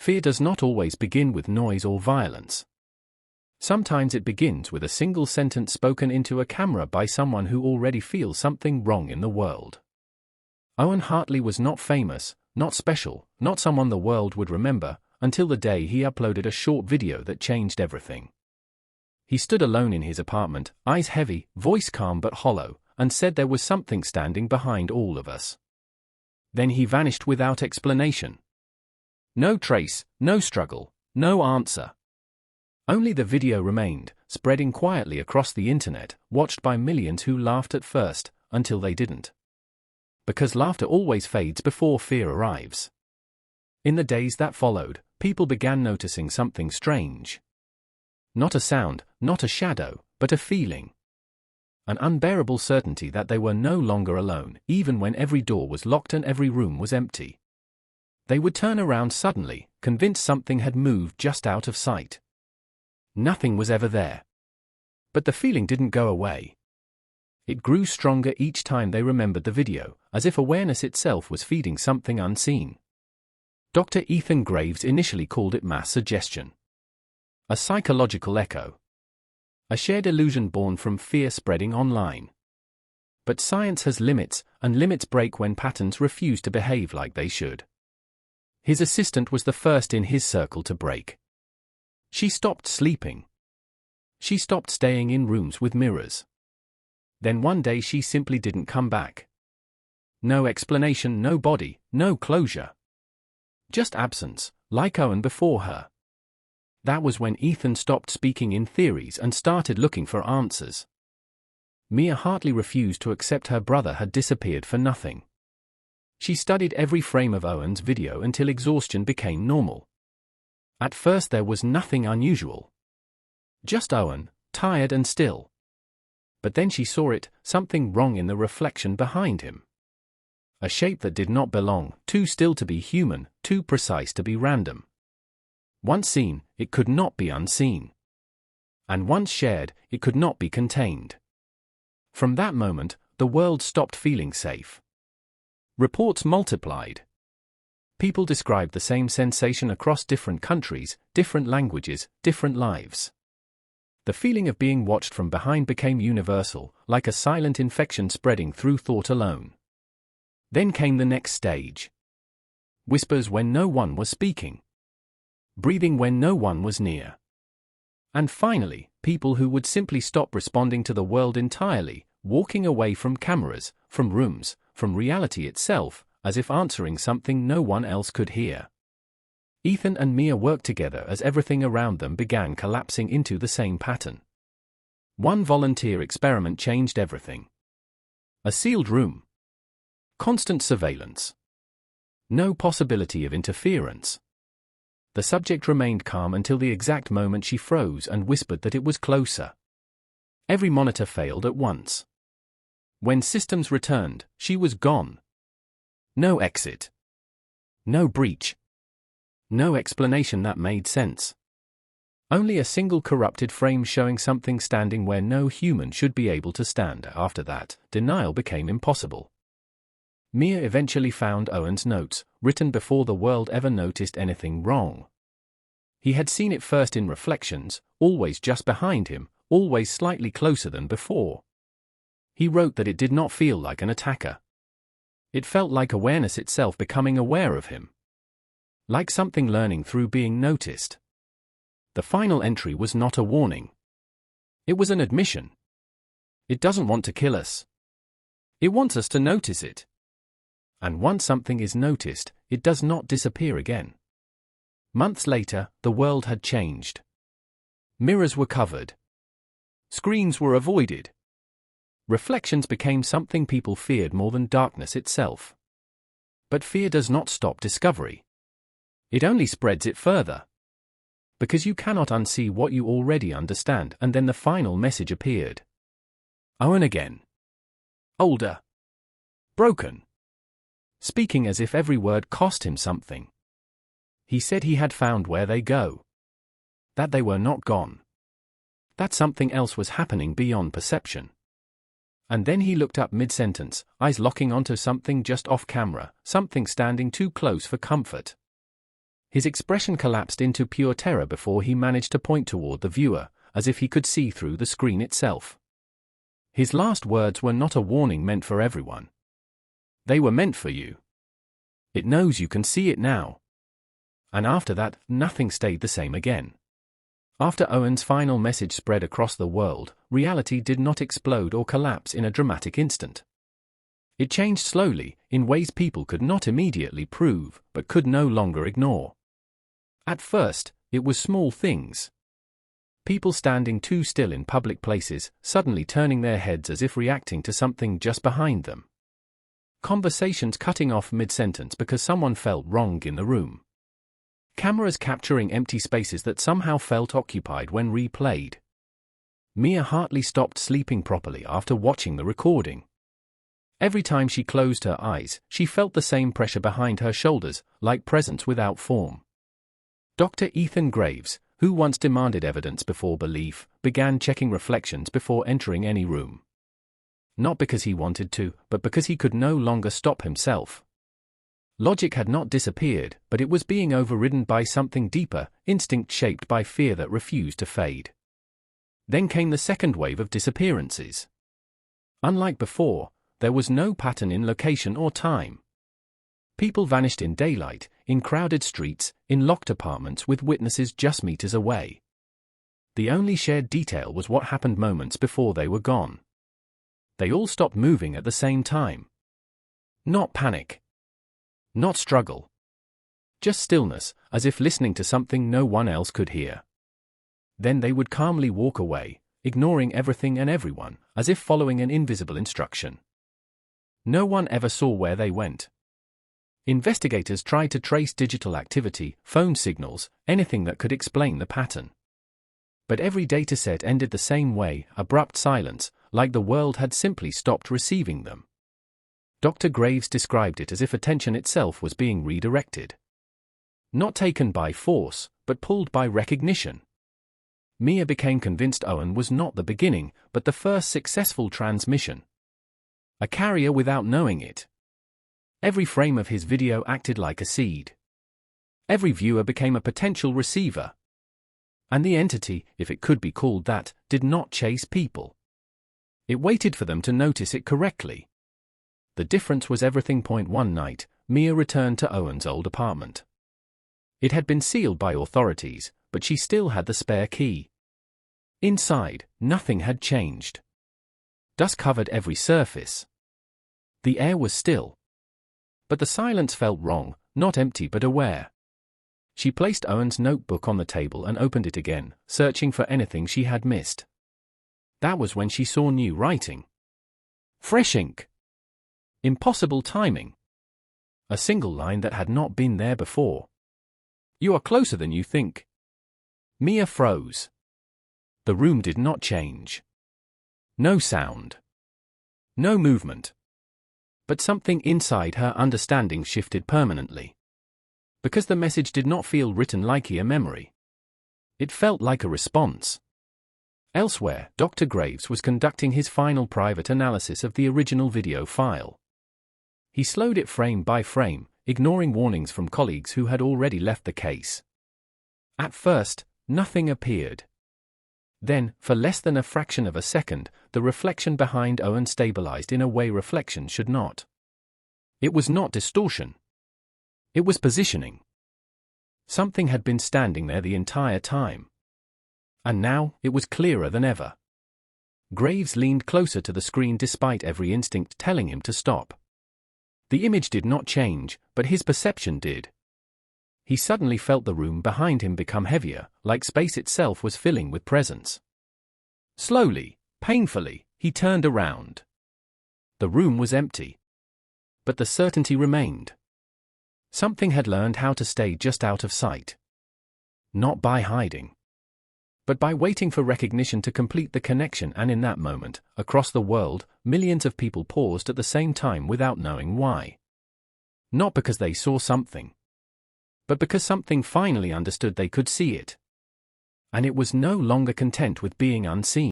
Fear does not always begin with noise or violence. Sometimes it begins with a single sentence spoken into a camera by someone who already feels something wrong in the world. Owen Hartley was not famous, not special, not someone the world would remember, until the day he uploaded a short video that changed everything. He stood alone in his apartment, eyes heavy, voice calm but hollow, and said there was something standing behind all of us. Then he vanished without explanation. No trace, no struggle, no answer. Only the video remained, spreading quietly across the internet, watched by millions who laughed at first, until they didn't. Because laughter always fades before fear arrives. In the days that followed, people began noticing something strange. Not a sound, not a shadow, but a feeling. An unbearable certainty that they were no longer alone, even when every door was locked and every room was empty. They would turn around suddenly, convinced something had moved just out of sight. Nothing was ever there. But the feeling didn't go away. It grew stronger each time they remembered the video, as if awareness itself was feeding something unseen. Dr. Ethan Graves initially called it mass suggestion. A psychological echo. A shared illusion born from fear spreading online. But science has limits, and limits break when patterns refuse to behave like they should. His assistant was the first in his circle to break. She stopped sleeping. She stopped staying in rooms with mirrors. Then one day she simply didn't come back. No explanation, no body, no closure. Just absence, like Owen before her. That was when Ethan stopped speaking in theories and started looking for answers. Mia Hartley refused to accept her brother had disappeared for nothing. She studied every frame of Owen's video until exhaustion became normal. At first there was nothing unusual. Just Owen, tired and still. But then she saw it, something wrong in the reflection behind him. A shape that did not belong, too still to be human, too precise to be random. Once seen, it could not be unseen. And once shared, it could not be contained. From that moment, the world stopped feeling safe. Reports multiplied. People described the same sensation across different countries, different languages, different lives. The feeling of being watched from behind became universal, like a silent infection spreading through thought alone. Then came the next stage. Whispers when no one was speaking. Breathing when no one was near. And finally, people who would simply stop responding to the world entirely, walking away from cameras, from rooms, from reality itself, as if answering something no one else could hear. Ethan and Mia worked together as everything around them began collapsing into the same pattern. One volunteer experiment changed everything. A sealed room. Constant surveillance. No possibility of interference. The subject remained calm until the exact moment she froze and whispered that it was closer. Every monitor failed at once. When systems returned, she was gone. No exit. No breach. No explanation that made sense. Only a single corrupted frame showing something standing where no human should be able to stand. After that, denial became impossible. Mia eventually found Owen's notes, written before the world ever noticed anything wrong. He had seen it first in reflections, always just behind him, always slightly closer than before. He wrote that it did not feel like an attacker. It felt like awareness itself becoming aware of him. Like something learning through being noticed. The final entry was not a warning. It was an admission. It doesn't want to kill us. It wants us to notice it. And once something is noticed, it does not disappear again. Months later, the world had changed. Mirrors were covered. Screens were avoided. Reflections became something people feared more than darkness itself. But fear does not stop discovery. It only spreads it further. Because you cannot unsee what you already understand, and then the final message appeared. Owen again. Older. Broken. Speaking as if every word cost him something. He said he had found where they go. That they were not gone. That something else was happening beyond perception. And then he looked up mid-sentence, eyes locking onto something just off camera, something standing too close for comfort. His expression collapsed into pure terror before he managed to point toward the viewer, as if he could see through the screen itself. His last words were not a warning meant for everyone. They were meant for you. It knows you can see it now. And after that, nothing stayed the same again. After Owen's final message spread across the world, reality did not explode or collapse in a dramatic instant. It changed slowly, in ways people could not immediately prove, but could no longer ignore. At first, it was small things. People standing too still in public places, suddenly turning their heads as if reacting to something just behind them. Conversations cutting off mid-sentence because someone felt wrong in the room. Cameras capturing empty spaces that somehow felt occupied when replayed. Mia Hartley stopped sleeping properly after watching the recording. Every time she closed her eyes, she felt the same pressure behind her shoulders, like presence without form. Dr. Ethan Graves, who once demanded evidence before belief, began checking reflections before entering any room. Not because he wanted to, but because he could no longer stop himself. Logic had not disappeared, but it was being overridden by something deeper, instinct shaped by fear that refused to fade. Then came the second wave of disappearances. Unlike before, there was no pattern in location or time. People vanished in daylight, in crowded streets, in locked apartments with witnesses just meters away. The only shared detail was what happened moments before they were gone. They all stopped moving at the same time. Not panic. Not struggle. Just stillness, as if listening to something no one else could hear. Then they would calmly walk away, ignoring everything and everyone, as if following an invisible instruction. No one ever saw where they went. Investigators tried to trace digital activity, phone signals, anything that could explain the pattern. But every dataset ended the same way, abrupt silence, like the world had simply stopped receiving them. Dr. Graves described it as if attention itself was being redirected. Not taken by force, but pulled by recognition. Mia became convinced Owen was not the beginning, but the first successful transmission. A carrier without knowing it. Every frame of his video acted like a seed. Every viewer became a potential receiver. And the entity, if it could be called that, did not chase people. It waited for them to notice it correctly. The difference was everything. One night, Mia returned to Owen's old apartment. It had been sealed by authorities, but she still had the spare key. Inside, nothing had changed. Dust covered every surface. The air was still. But the silence felt wrong, not empty but aware. She placed Owen's notebook on the table and opened it again, searching for anything she had missed. That was when she saw new writing. Fresh ink. Impossible timing. A single line that had not been there before. "You are closer than you think." Mia froze. The room did not change. No sound. No movement. But something inside her understanding shifted permanently. Because the message did not feel written like a memory. It felt like a response. Elsewhere, Dr. Graves was conducting his final private analysis of the original video file. He slowed it frame by frame, ignoring warnings from colleagues who had already left the case. At first, nothing appeared. Then, for less than a fraction of a second, the reflection behind Owen stabilized in a way reflection should not. It was not distortion. It was positioning. Something had been standing there the entire time. And now, it was clearer than ever. Graves leaned closer to the screen despite every instinct telling him to stop. The image did not change, but his perception did. He suddenly felt the room behind him become heavier, like space itself was filling with presence. Slowly, painfully, he turned around. The room was empty. But the certainty remained. Something had learned how to stay just out of sight. Not by hiding, but by waiting for recognition to complete the connection, and in that moment, across the world, millions of people paused at the same time without knowing why. Not because they saw something, but because something finally understood they could see it. And it was no longer content with being unseen.